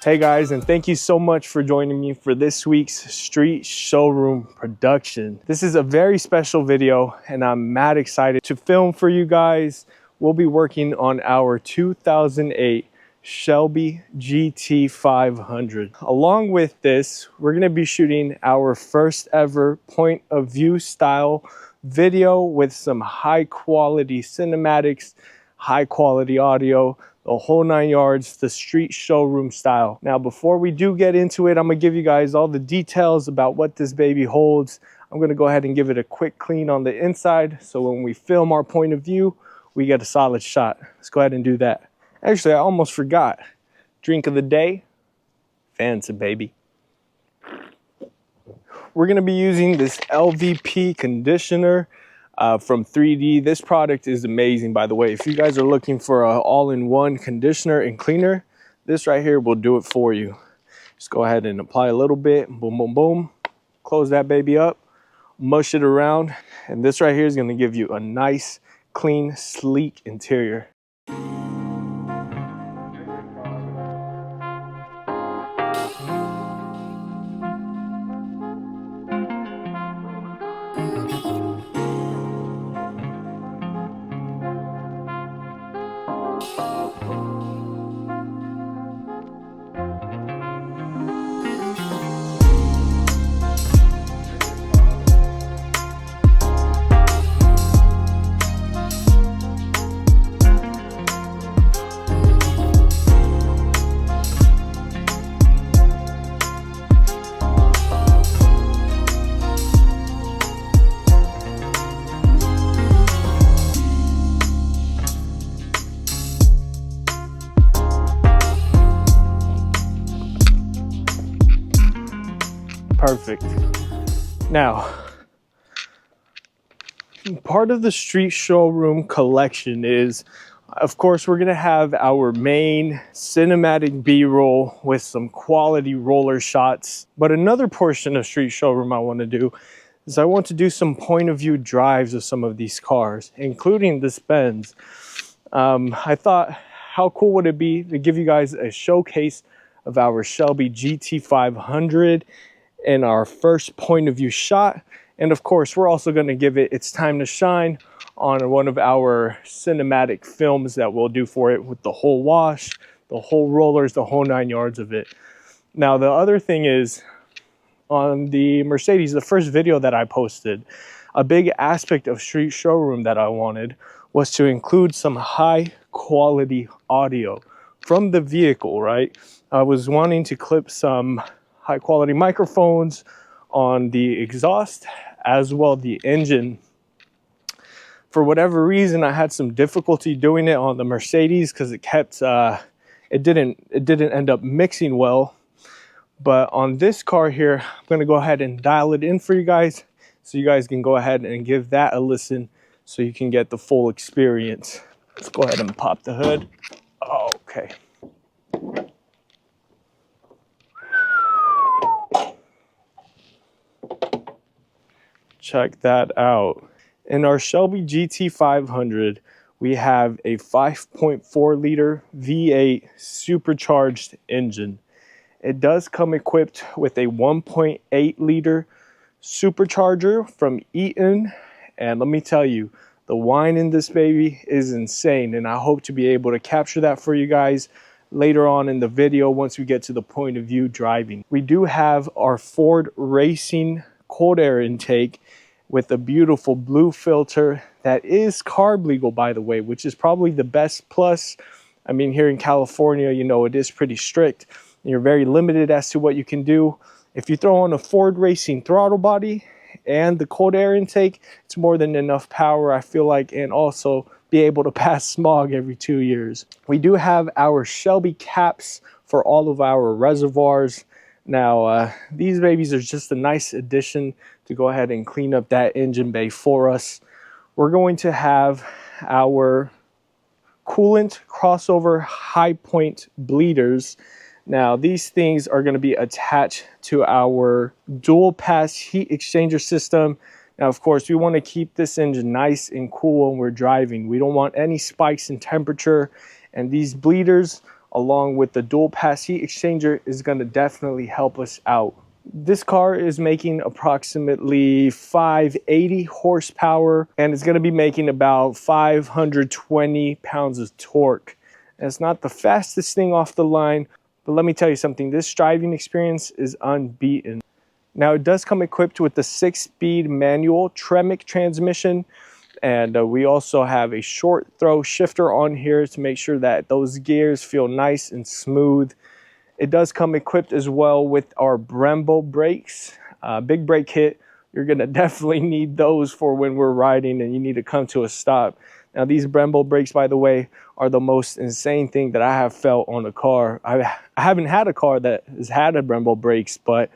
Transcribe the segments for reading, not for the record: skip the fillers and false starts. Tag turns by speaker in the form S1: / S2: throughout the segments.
S1: Hey guys, and thank you so much for joining me for this week's Street Showroom production. This is a very special video and I'm mad excited to film for you guys. We'll be working on our 2008 Shelby GT500. Along with this, we're gonna be shooting our first ever point of view style video with some high quality cinematics, high quality audio, the whole 9 yards, the Street Showroom style. Now, before we do get into it, I'm gonna give you guys all the details about what this baby holds. I'm gonna go ahead and give it a quick clean on the inside, so when we film our point of view, we get a solid shot. Let's go ahead and do that. Actually, I almost forgot. Drink of the day, Fanta, baby. We're gonna be using this LVP conditioner from 3D. This product is amazing, by the way. If you guys are looking for an all-in-one conditioner and cleaner, this right here will do it for you. Just go ahead and apply a little bit, boom, boom, boom. Close that baby up, mush it around, and this right here is gonna give you a nice, clean, sleek interior. Perfect. Now, part of the Street Showroom collection is, of course, we're gonna have our main cinematic B-roll with some quality roller shots. But another portion of Street Showroom I wanna do is I want to do some point of view drives of some of these cars, including this Benz. I thought, how cool would it be to give you guys a showcase of our Shelby GT500 in our first point of view shot. And of course, we're also going to give it its time to shine on one of our cinematic films that we'll do for it with the whole wash, the whole rollers, the whole 9 yards of it. Now, the other thing is, on the Mercedes, the first video that I posted, a big aspect of Street Showroom that I wanted was to include some high quality audio from the vehicle, right? I was wanting to clip some high quality microphones on the exhaust as well the engine. For whatever reason, I had some difficulty doing it on the Mercedes because it kept it didn't end up mixing well. But on this car here, I'm going to go ahead and dial it in for you guys so you guys can go ahead and give that a listen so you can get the full experience. Let's go ahead and pop the hood. Oh, okay. Check that out. In our Shelby GT500, we have a 5.4 liter V8 supercharged engine. It does come equipped with a 1.8 liter supercharger from Eaton. And let me tell you, the whine in this baby is insane. And I hope to be able to capture that for you guys later on in the video once we get to the point of view driving. We do have our Ford Racing cold air intake with a beautiful blue filter that is carb legal, by the way, which is probably the best plus. I mean, here in California, you know, it is pretty strict. You're very limited as to what you can do. If you throw on a Ford Racing throttle body and the cold air intake, it's more than enough power, I feel like, and also be able to pass smog every 2 years. We do have our Shelby caps for all of our reservoirs. Now, these babies are just a nice addition to go ahead and clean up that engine bay for us. We're going to have our coolant crossover high point bleeders. Now, these things are going to be attached to our dual pass heat exchanger system. Now, of course, we want to keep this engine nice and cool when we're driving. We don't want any spikes in temperature, and these bleeders along with the dual pass heat exchanger is going to definitely help us out. This car is making approximately 580 horsepower, and it's going to be making about 520 pounds of torque. And it's not the fastest thing off the line, but let me tell you something, this driving experience is unbeaten. Now, it does come equipped with the 6-speed manual Tremec transmission, and we also have a short throw shifter on here to make sure that those gears feel nice and smooth. It does come equipped as well with our Brembo brakes, big brake hit. You're gonna definitely need those for when we're riding and you need to come to a stop. Now, these Brembo brakes, by the way, are the most insane thing that I have felt on a car. I haven't had a car that has had a Brembo brakes, but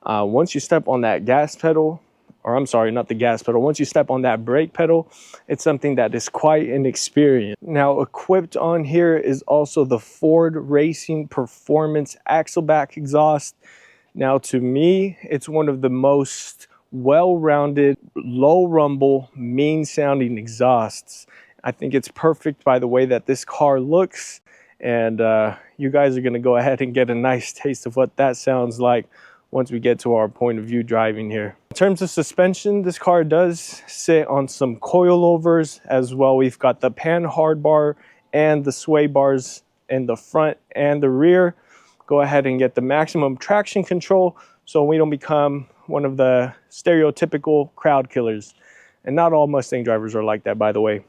S1: once you step on that gas pedal, or I'm sorry, not the gas pedal, once you step on that brake pedal, it's something that is quite an experience. Now, equipped on here is also the Ford Racing Performance Axleback exhaust. Now, to me, it's one of the most well-rounded, low rumble, mean sounding exhausts. I think it's perfect by the way that this car looks, and you guys are gonna go ahead and get a nice taste of what that sounds like once we get to our point of view driving here. In terms of suspension, this car does sit on some coilovers as well. We've got the pan hard bar and the sway bars in the front and the rear. Go ahead and get the maximum traction control so we don't become one of the stereotypical crowd killers. And not all Mustang drivers are like that, by the way.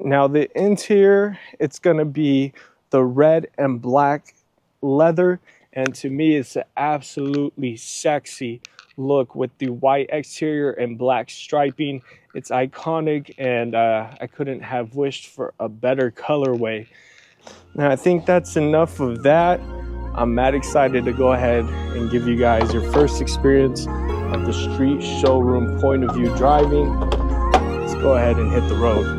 S1: Now, the interior, it's gonna be the red and black leather. And to me, it's an absolutely sexy look with the white exterior and black striping. It's iconic, and I couldn't have wished for a better colorway. Now, I think that's enough of that. I'm mad excited to go ahead and give you guys your first experience of the street showroom point of view driving. Let's go ahead and hit the road.